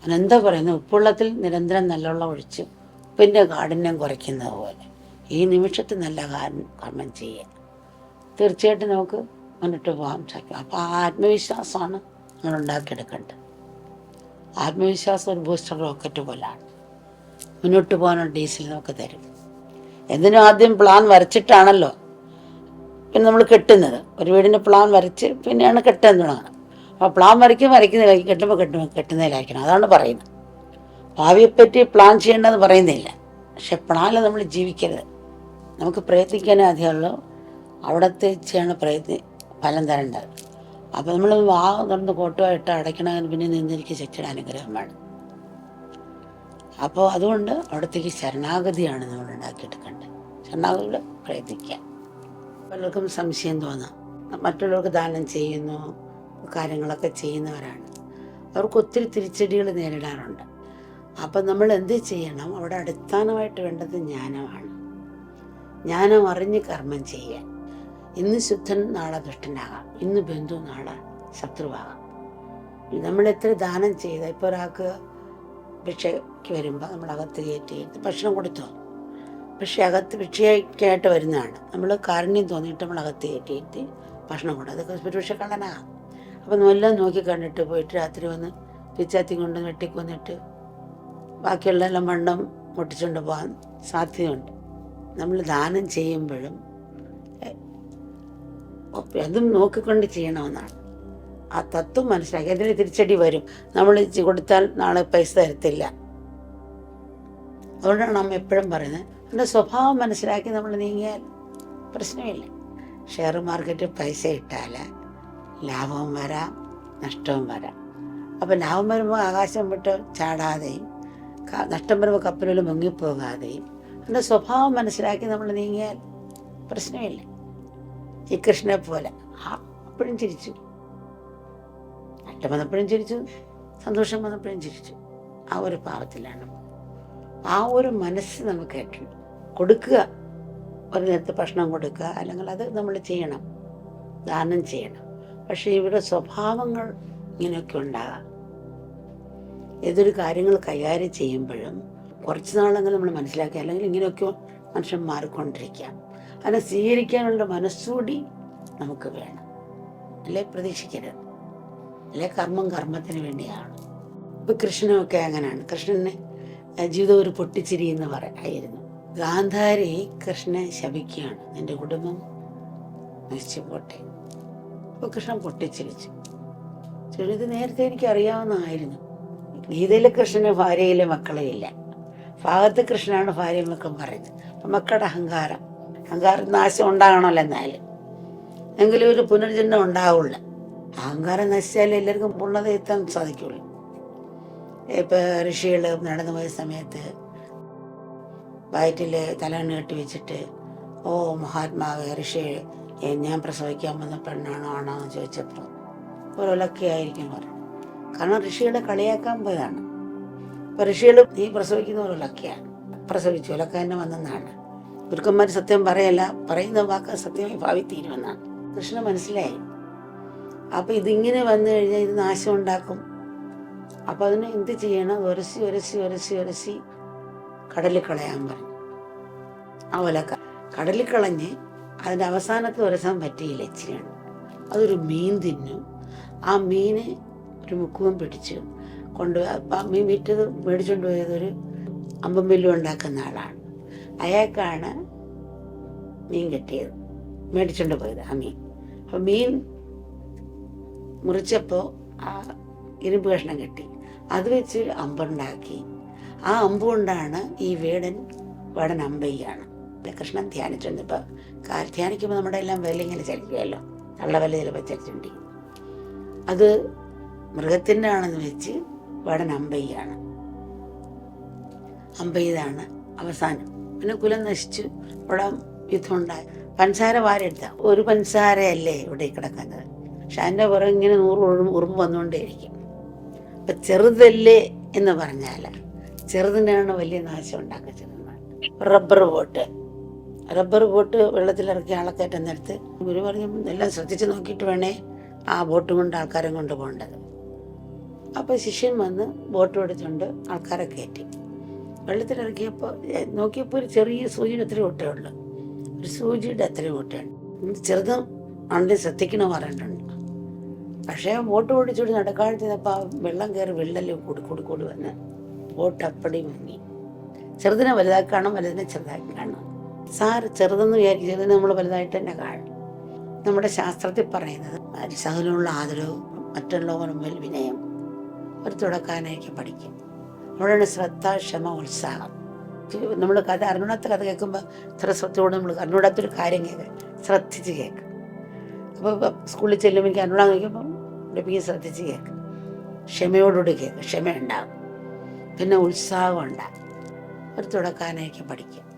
അതെന്താ പറയുന്നത്, ഉപ്പുവെള്ളത്തിൽ നിരന്തരം നല്ലവെള്ളം ഒഴിച്ച് ഉപ്പിൻ്റെ കാഠിന്യം കുറയ്ക്കുന്നത് പോലെ ഈ നിമിഷത്തിൽ നല്ല കർമ്മം ചെയ്യുക. തീർച്ചയായിട്ടും നമുക്ക് മുന്നോട്ട് പോകാൻ സാധിക്കും. അപ്പോൾ ആ ആത്മവിശ്വാസമാണ് നമ്മൾ ഉണ്ടാക്കിയെടുക്കേണ്ടത്. ആത്മവിശ്വാസം ഒരു ബൂസ്റ്റർ റോക്കറ്റ് പോലാണ്, മുന്നോട്ട് പോകാനുള്ള ഡീസൽ നമുക്ക് തരും. എന്തിനും ആദ്യം പ്ലാൻ വരച്ചിട്ടാണല്ലോ പിന്നെ നമ്മൾ കെട്ടുന്നത്. ഒരു വീടിൻ്റെ പ്ലാൻ വരച്ച് പിന്നെയാണ് കെട്ടാൻ തുടങ്ങുന്നത്. അപ്പോൾ പ്ലാൻ വരയ്ക്കുന്നതിലായിരിക്കും, കെട്ടുന്നതിലായിരിക്കണം. അതാണ് പറയുന്നത്. ഭാവിയെപ്പറ്റി പ്ലാൻ ചെയ്യേണ്ടതെന്ന് പറയുന്നില്ല, പക്ഷെ പ്ലാനിൽ നമ്മൾ ജീവിക്കരുത്. നമുക്ക് പ്രയത്നിക്കാനേ അധികമുള്ളൂ, അവിടത്തെ ചെയ്യണ ഫലം തരേണ്ടത്. അപ്പോൾ നമ്മൾ തുറന്ന് കോട്ടുമായിട്ട് അടയ്ക്കണമെങ്കിൽ പിന്നെ നിന്നിരിക്കുക ശക്തിയുടെ അനുഗ്രഹം വേണം. അപ്പോൾ അതുകൊണ്ട് അവിടത്തേക്ക് ശരണാഗതിയാണ് നമ്മൾ ഉണ്ടാക്കിയെടുക്കേണ്ടത്. ശരണാഗതിയുടെ പ്രയത്നിക്കുക. പലർക്കും സംശയം തോന്നാം, മറ്റുള്ളവർക്ക് ദാനം ചെയ്യുന്നു, കാര്യങ്ങളൊക്കെ ചെയ്യുന്നവരാണ്, അവർക്ക് ഒത്തിരി തിരിച്ചടികൾ നേരിടാറുണ്ട്. അപ്പം നമ്മൾ എന്ത് ചെയ്യണം? അവിടെ അടിസ്ഥാനമായിട്ട് വേണ്ടത് ജ്ഞാനമാണ്. ജ്ഞാനം അറിഞ്ഞ് കർമ്മം ചെയ്യാൻ. ഇന്ന് ശുദ്ധൻ നാളെ ദുഷ്ടനാകാം, ഇന്ന് ബന്ധു നാളെ ശത്രുവാകാം. നമ്മൾ എത്ര ദാനം ചെയ്ത, ഇപ്പോൾ ഒരാൾക്ക് ഭിക്ഷയ്ക്ക് വരുമ്പോൾ നമ്മൾ അകത്ത് കയറ്റി ഭക്ഷണം കൊടുത്തോ, പക്ഷേ അകത്ത് ഭിക്ഷയ്ക്കായിട്ട് വരുന്നതാണ്, നമ്മൾ കാരുണ്യം തോന്നിയിട്ട് നമ്മൾ അകത്ത് കയറ്റിയിട്ട് ഭക്ഷണം കൊടുക്കും. അതൊക്കെ ഒരുപക്ഷെ കള്ളനാകാം. അപ്പം എല്ലാം നോക്കി കണ്ടിട്ട് പോയിട്ട് രാത്രി വന്ന് പിച്ചാത്തി കൊണ്ട് വെട്ടിക്കൊന്നിട്ട് ബാക്കിയുള്ള എല്ലാം വണ്ണം മുട്ടിച്ചുകൊണ്ട് പോകാൻ സാധ്യതയുണ്ട്. നമ്മൾ ദാനം ചെയ്യുമ്പോഴും അതും നോക്കിക്കൊണ്ട് ചെയ്യണമെന്നാണ് ആ തത്വം മനസ്സിലാക്കി. അതിന് തിരിച്ചടി വരും, നമ്മൾ കൊടുത്താൽ നാളെ പൈസ തരത്തില്ല. അതുകൊണ്ടാണ് അമ്മ എപ്പോഴും പറയുന്നത്, അതിൻ്റെ സ്വഭാവം മനസ്സിലാക്കി നമ്മൾ നീങ്ങിയാൽ പ്രശ്നമില്ല. ഷെയർ മാർക്കറ്റിൽ പൈസ ഇട്ടാൽ ലാഭവും വരാം നഷ്ടവും വരാം. അപ്പം ലാഭം വരുമ്പോൾ ആകാശം വിട്ട് ചാടാതെയും നഷ്ടം വരുമ്പോൾ കപ്പലിൽ മുങ്ങിപ്പോകാതെയും അതിൻ്റെ സ്വഭാവം മനസ്സിലാക്കി നമ്മൾ നീങ്ങിയാൽ പ്രശ്നമില്ല. ഈ കൃഷ്ണനെ പോലെ അപ്പോഴും ചിരിച്ചു, നഷ്ടം വന്നപ്പോഴും ചിരിച്ചു, സന്തോഷം വന്നപ്പോഴും ചിരിച്ചു. ആ ഒരു ഭാവത്തിലാണ്. ആ ഒരു മനസ്സ് നമുക്ക് ഏറ്റവും കൊടുക്കുക. ഒരു നേരത്തെ ഭക്ഷണം കൊടുക്കുക, അല്ലെങ്കിൽ അത് നമ്മൾ ചെയ്യണം, ദാനം ചെയ്യണം. പക്ഷേ ഇവിടെ സ്വഭാവങ്ങൾ ഇങ്ങനെയൊക്കെ ഉണ്ടാകാം. ഏതൊരു കാര്യങ്ങൾ കൈകാര്യം ചെയ്യുമ്പോഴും കുറച്ച് നാളെങ്കിലും നമ്മൾ മനസ്സിലാക്കുക, അല്ലെങ്കിൽ ഇങ്ങനെയൊക്കെ മനുഷ്യൻ മാറിക്കൊണ്ടിരിക്കുക. അതിനെ സ്വീകരിക്കാനുള്ള മനസ്സുകൂടി നമുക്ക് വേണം. അല്ലേ പ്രതീക്ഷിക്കരുത്, അല്ലെ കർമ്മത്തിന് വേണ്ടിയാണ്. ഇപ്പം കൃഷ്ണനൊക്കെ അങ്ങനെയാണ്. കൃഷ്ണന് ജീവിതം ഒരു പൊട്ടിച്ചിരി എന്ന് ആയിരുന്നു. ഗാന്ധാരി കൃഷ്ണനെ ശപിക്കുകയാണ്, നിന്റെ കുടുംബം നശിച്ചു പോട്ടെ. അപ്പോൾ കൃഷ്ണൻ പൊട്ടിച്ചിരിച്ചു. ഇത് നേരത്തെ എനിക്ക് അറിയാവുന്നതായിരുന്നു. ഗീതയിലെ കൃഷ്ണന് ഭാര്യയിലെ മക്കളെ ഇല്ല, ഭാഗത്ത് കൃഷ്ണനാണ് ഭാര്യയും മക്കളും പറയുന്നത്. അപ്പം മക്കളുടെ അഹങ്കാരം നാശം ഉണ്ടാകണമല്ലോ, എന്നാലും എങ്കിലും ഒരു പുനർജന്മം ഉണ്ടാവില്ല. അഹങ്കാരം നശിച്ചാലേ എല്ലാവർക്കും പൂർണ്ണത എത്താൻ സാധിക്കുള്ളൂ. ഇപ്പം ഋഷികൾ നടന്നു പോയ സമയത്ത് വയറ്റിൽ തലകണ്ണ് കെട്ടി വെച്ചിട്ട്, ഓ മഹാത്മാവ് ഋഷി, ഞാൻ പ്രസവിക്കാൻ വന്ന പെണ്ണാണോ ആണോ എന്ന് ചോദിച്ചപ്പോൾ ഒരു ഉലക്കയായിരിക്കും പറഞ്ഞു. കാരണം ഋഷികളെ കളിയാക്കാൻ പോയതാണ്. അപ്പം ഋഷികൾ നീ പ്രസവിക്കുന്ന ഒരു ഉലക്കയാണ്, പ്രസവിച്ചു ഉലക്ക തന്നെ വന്നെന്നാണ്. ഗുരുക്കന്മാർ സത്യം പറയല്ല, പറയുന്ന വാക്ക് സത്യമായി ഭാവിത്തീരുമെന്നാണ്. കൃഷ്ണൻ മനസ്സിലായി. അപ്പം ഇതിങ്ങനെ വന്നു കഴിഞ്ഞാൽ ഇത് നാശം ഉണ്ടാക്കും. അപ്പം അതിന് എന്ത് ചെയ്യണം? ഉരസി കടലിൽ കളയാൻ പറഞ്ഞു. ആ ഉലക്ക കടലിൽ കളഞ്ഞ് അതിൻ്റെ അവസാനത്തെ ഉരസാൻ പറ്റിയില്ല, ഇച്ചിരിയാണ്. അതൊരു മീൻ തിന്നു. ആ മീന് ഒരു മുക്കുവൻ പിടിച്ചു മീൻ വിറ്റത് മേടിച്ചുകൊണ്ട് പോയതൊരു അമ്പും വില്ലും ഉണ്ടാക്കുന്ന ആളാണ്. അയാൾക്കാണ് മീൻ കിട്ടിയത്, മേടിച്ചുകൊണ്ട് പോയത് ആ മീൻ. അപ്പം മീൻ മുറിച്ചപ്പോൾ ആ ഇരുമ്പ് കഷ്ണം കിട്ടി, അത് വെച്ച് അമ്പുണ്ടാക്കി. ആ അമ്പ് കൊണ്ടാണ് ഈ വേടൻ അമ്പയ്യാണ്. കൃഷ്ണൻ ധ്യാനിച്ചിട്ടുണ്ട്. ഇപ്പം ധ്യാനിക്കുമ്പോൾ നമ്മുടെ എല്ലാം വില ഇങ്ങനെ ചലിക്കുമല്ലോ, തള്ളവില ചിലപ്പോൾ ചലിച്ചുകൊണ്ടിരിക്കും. അത് മൃഗത്തിൻ്റെ ആണെന്ന് വെച്ച് അമ്പയ്യാണ്. അമ്പയ്യതാണ് അവസാനം. പിന്നെ കുലം നശിച്ചു, ഇവിടെ യുദ്ധം ഉണ്ടായി. പഞ്ചസാര വാരെടുത്ത ഒരു പഞ്ചസാരയല്ലേ ഇവിടെ കിടക്കുന്നത്, പക്ഷെ അതിൻ്റെ പുറം ഇങ്ങനെ 100 ഉറുമ്പ് വന്നുകൊണ്ടേയിരിക്കും. അപ്പം ചെറുതല്ലേ എന്ന് പറഞ്ഞാൽ ചെറുതിനാണ് വലിയ നാശം ഉണ്ടാക്കുന്നത്. റബ്ബർ ബോട്ട് വെള്ളത്തിലിറക്കി ആളെ കയറ്റുന്നിടത്ത് ഗുരു പറഞ്ഞു, എല്ലാം ശ്രദ്ധിച്ച് നോക്കിയിട്ട് വേണേ ആ ബോട്ട് കൊണ്ട് ആൾക്കാരെ കൊണ്ട് പോകേണ്ടത്. അപ്പോൾ ശിഷ്യൻ വന്ന് ബോട്ട് എടുത്തുകൊണ്ട് ആൾക്കാരെ കയറ്റി. വെള്ളത്തിലിറക്കിയപ്പോൾ നോക്കിയപ്പോൾ ഒരു ചെറിയ സൂചിയുടെ അത്രയും ഒട്ടേ ഉള്ളു. ഒരു സൂചിയുടെ അത്രയും ഒട്ടയുണ്ട്. ചെറുതും ആണെങ്കിൽ ശ്രദ്ധിക്കണം പറഞ്ഞിട്ടുണ്ട്. പക്ഷേ ബോട്ട് ഓടിച്ചോടി നടക്കാഴ്ചപ്പോൾ വെള്ളം കയറി വെള്ളല് കൂടി വന്ന് ബോട്ട് അപ്പടി മുങ്ങി. ചെറുതിനെ വലുതാക്കി കാണും, വലുതിനെ ചെറുതാക്കി കാണും. സാറ് ചെറുതെന്ന് വിചാരിക്കും, ചെറുതിനെ നമ്മൾ വലുതായിട്ട് തന്നെ കാണും. നമ്മുടെ ശാസ്ത്രത്തിൽ പറയുന്നത് സകലമുള്ള ആദരവും മറ്റുള്ളവർ മുമ്പിൽ വിനയം ഒരു തുടക്കാനായിരിക്കും പഠിക്കും. അവിടെയാണ് ശ്രദ്ധ, ക്ഷമ, ഉത്സാഹം. നമ്മൾ കഥ അറിഞ്ഞൂടാത്ത കഥ കേൾക്കുമ്പോൾ ഇത്ര ശ്രദ്ധയോടെ നമ്മൾ അറിഞ്ഞൂടാത്തൊരു കാര്യം കേൾക്കുക, ശ്രദ്ധിച്ച് കേൾക്കും. അപ്പോൾ സ്കൂളിൽ ചെല്ലുമ്പോൾ എനിക്ക് അറിഞ്ഞൂടാൻ നോക്കുമ്പോൾ പഠിപ്പിക്കാൻ ശ്രദ്ധിച്ച് കേൾക്കും. ക്ഷമയോടുകൂടി കേൾക്കും, ക്ഷമ ഉണ്ടാകും. പിന്നെ ഉത്സാഹം ഉണ്ടാകും. ഒരു തുടക്കാനായിരിക്കും പഠിക്കും.